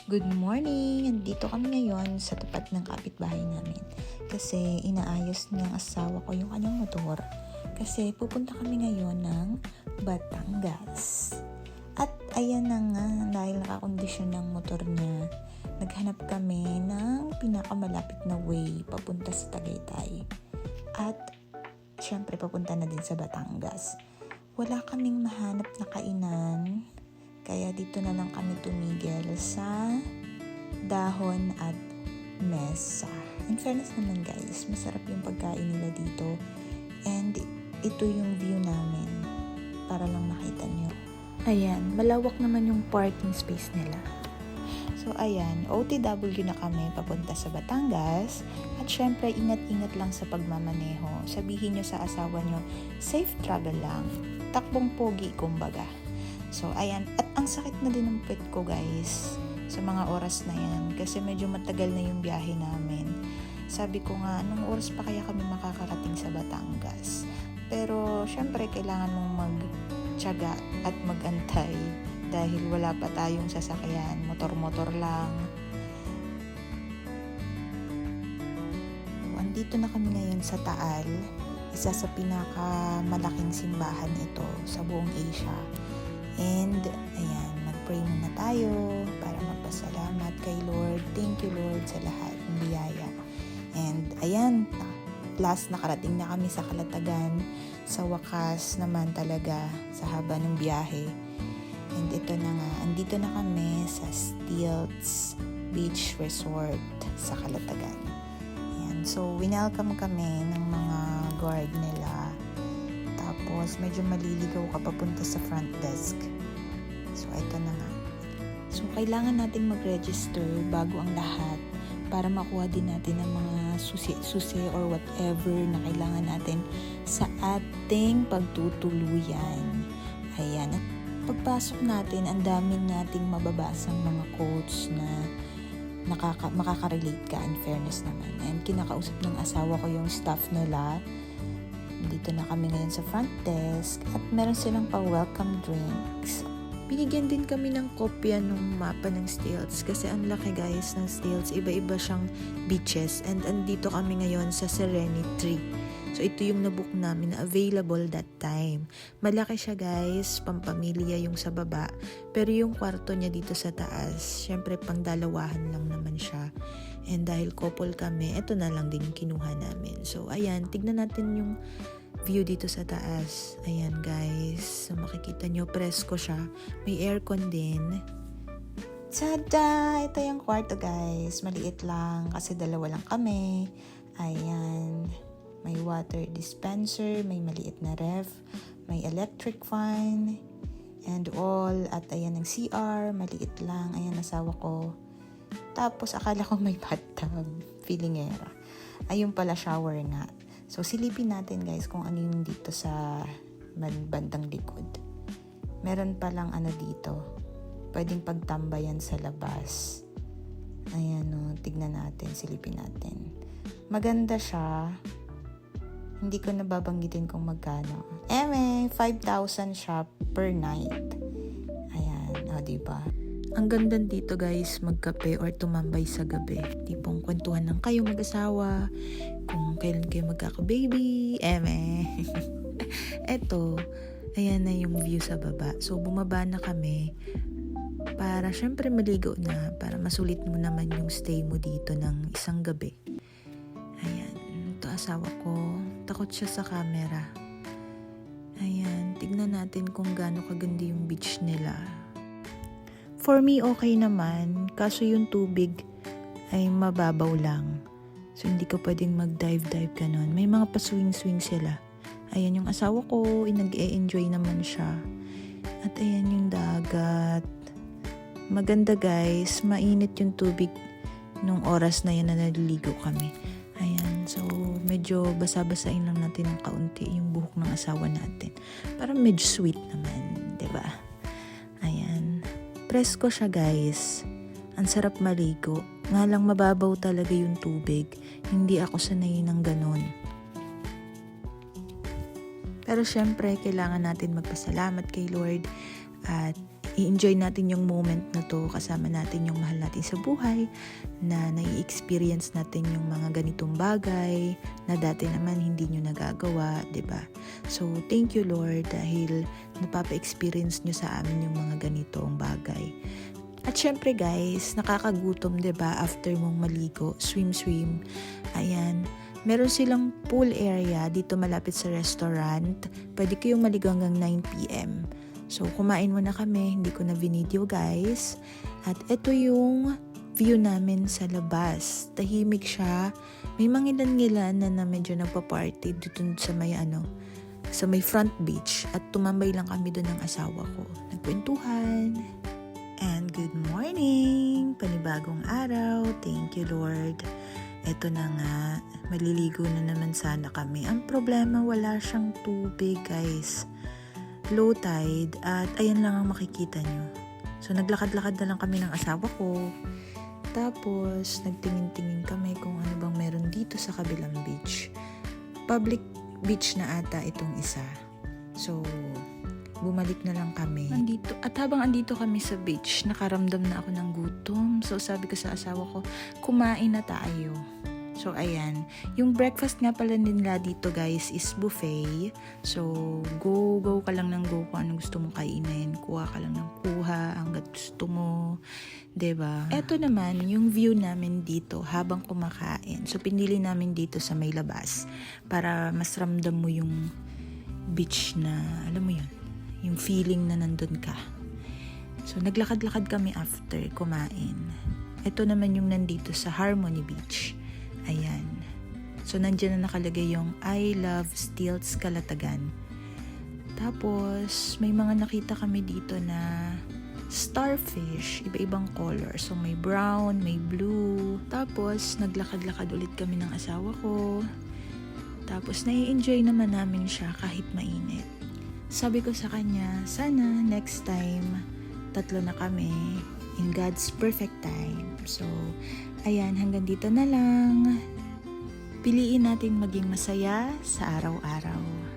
Good morning! Nandito kami ngayon sa tapat ng kapitbahay namin kasi inaayos ng asawa ko yung kanyang motor kasi pupunta kami ngayon ng Batangas. At ayan na nga, dahil nakakondisyon ng motor niya, naghanap kami ng pinakamalapit na way papunta sa Tagaytay. At syempre papunta na din sa Batangas. Wala kaming mahanap na kainan, kaya dito na lang kami tumigil sa Dahon at Mesa. In fairness naman guys, masarap yung pagkain nila dito. And ito yung view namin para lang makita nyo. Ayan, malawak naman yung parking space nila. So ayan, OTW na kami papunta sa Batangas. At syempre, ingat-ingat lang sa pagmamaneho. Sabihin nyo sa asawa nyo, safe travel lang. Takbong pogi kumbaga. So, ayan. At ang sakit na din ng pet ko, guys, sa mga oras na yan. Kasi medyo matagal na yung biyahe namin. Sabi ko nga, anong oras pa kaya kami makakarating sa Batangas? Pero, syempre, kailangan mong magtiyaga at magantay. Dahil wala pa tayong sasakyan. Motor-motor lang. Andito na kami ngayon sa Taal. Isa sa pinakamalaking simbahan ito sa buong Asia. And, ayan, mag-pray muna tayo para magpasalamat kay Lord. Thank you, Lord, sa lahat ng biyaya. And, ayan, last nakarating na kami sa Calatagan. Sa wakas naman talaga, sa haba ng biyahe. And ito na nga, andito na kami sa Stilts Beach Resort sa Calatagan. Ayan, so, winelcome kami ng mga guard nila. Tapos, medyo maliligaw ka papunta sa front desk. So, ito na nga. So, kailangan nating mag-register bago ang lahat para makuha din natin ang mga susi or whatever na kailangan natin sa ating pagtutuluyan. Ayan. At pagpasok natin, ang dami nating mababasang mga quotes na makaka-relate ka, in fairness naman. And kinakausap ng asawa ko yung staff nila. Dito na kami ngayon sa front desk at meron silang pa-welcome drinks. Binigyan din kami ng kopya ng mapa ng Stilts kasi ang laki guys ng Stilts. Iba-iba siyang beaches and andito kami ngayon sa Serenity. So ito yung nabook namin na available that time. Malaki siya guys, pampamilya yung sa baba. Pero yung kwarto niya dito sa taas, syempre pang dalawahan lang naman siya. And dahil couple kami, ito na lang din yung kinuha namin. So, ayan, tignan natin yung view dito sa taas. Ayan, guys. So, makikita nyo, presko siya. May aircon din. Tada! Ito yung kwarto, guys. Maliit lang kasi dalawa lang kami. Ayan. May water dispenser, may maliit na ref, may electric fan, and all. At ayan ang CR, maliit lang. Ayan, asawa ko. Tapos, akala ko may bathtub, feelingera. Ayun pala, shower nga. So, silipin natin guys kung ano yung dito sa bandang likod. Meron palang ano dito. Pwedeng pagtambayan sa labas. Ayan o, tignan natin, silipin natin. Maganda siya. Hindi ko nababanggitin kung magkano. 5,000 siya per night. Ayan, o diba? Ang ganda dito guys, magkape or tumambay sa gabi. Tipong kwentuhan ng kayo mag-asawa, kung kailan kayo magkaka-baby, Eto, ayan na yung view sa baba. So, bumaba na kami para syempre maligo na, para masulit mo naman yung stay mo dito ng isang gabi. Ayan, ito asawa ko, takot siya sa camera. Ayan, tignan natin kung gaano kaganda yung beach nila. For me, okay naman. Kaso yung tubig ay mababaw lang. So, hindi ko pwedeng mag-dive-dive ganon. May mga pa-swing-swing sila. Ayan yung asawa ko. Nag-e-enjoy naman siya. At ayan yung dagat. Maganda guys. Mainit yung tubig nung oras na yun na naliligo kami. Ayan. So, medyo basa-basain lang natin ng kaunti yung buhok ng asawa natin. Parang medyo sweet naman. Diba? Ayan. Presko siya guys. Ang sarap maligo. Nga lang mababaw talaga yung tubig. Hindi ako sanay ng ganon. Pero syempre, kailangan natin magpasalamat kay Lord at i-enjoy natin yung moment na to kasama natin yung mahal natin sa buhay, na nai-experience natin yung mga ganitong bagay na dati naman hindi nyo nagagawa, 'di ba? So, thank you Lord dahil napapa-experience nyo sa amin yung mga ganitong bagay. At syempre guys, nakakagutom 'di ba after mong maligo, swim. Ayan. Meron silang pool area dito malapit sa restaurant. Pwede kayong maligo hanggang 9 PM. So, kumain muna kami. Hindi ko na video guys. At ito yung view namin sa labas. Tahimik siya. May mangilan-ngilan na medyo nagpa-party dito sa may sa may front beach. At tumambay lang kami doon ng asawa ko. Nagkwentuhan. And good morning! Panibagong araw. Thank you Lord. Eto na nga, maliligo na naman sana kami. Ang problema, wala siyang tubig guys. Low tide at ayan lang ang makikita nyo. So naglakad-lakad na lang kami ng asawa ko. Tapos nagtingin-tingin kami kung ano bang meron dito sa kabilang beach. Public beach na ata itong isa. So bumalik na lang kami. At habang andito kami sa beach, nakaramdam na ako ng gutom. So sabi ko sa asawa ko, kumain na tayo. So ayan, yung breakfast nga pala nila dito guys is buffet. So go ka lang ng go kung anong gusto mong kainin. Kuha ka lang ng kuha hanggat gusto mo. 'Di ba? Eto naman yung view namin dito habang kumakain. So pinili namin dito sa may labas para mas ramdam mo yung beach na, alam mo yun, yung feeling na nandun ka. So, naglakad-lakad kami after kumain. Ito naman yung nandito sa Harmony Beach. Ayan. So, nandiyan na nakalagay yung I Love Stilts Calatagan. Tapos, may mga nakita kami dito na starfish, iba-ibang color. So, may brown, may blue. Tapos, naglakad-lakad ulit kami ng asawa ko. Tapos, nai-enjoy naman namin siya kahit mainit. Sabi ko sa kanya, sana next time, 3 na kami in God's perfect time. So, ayan, hanggang dito na lang. Piliin natin maging masaya sa araw-araw.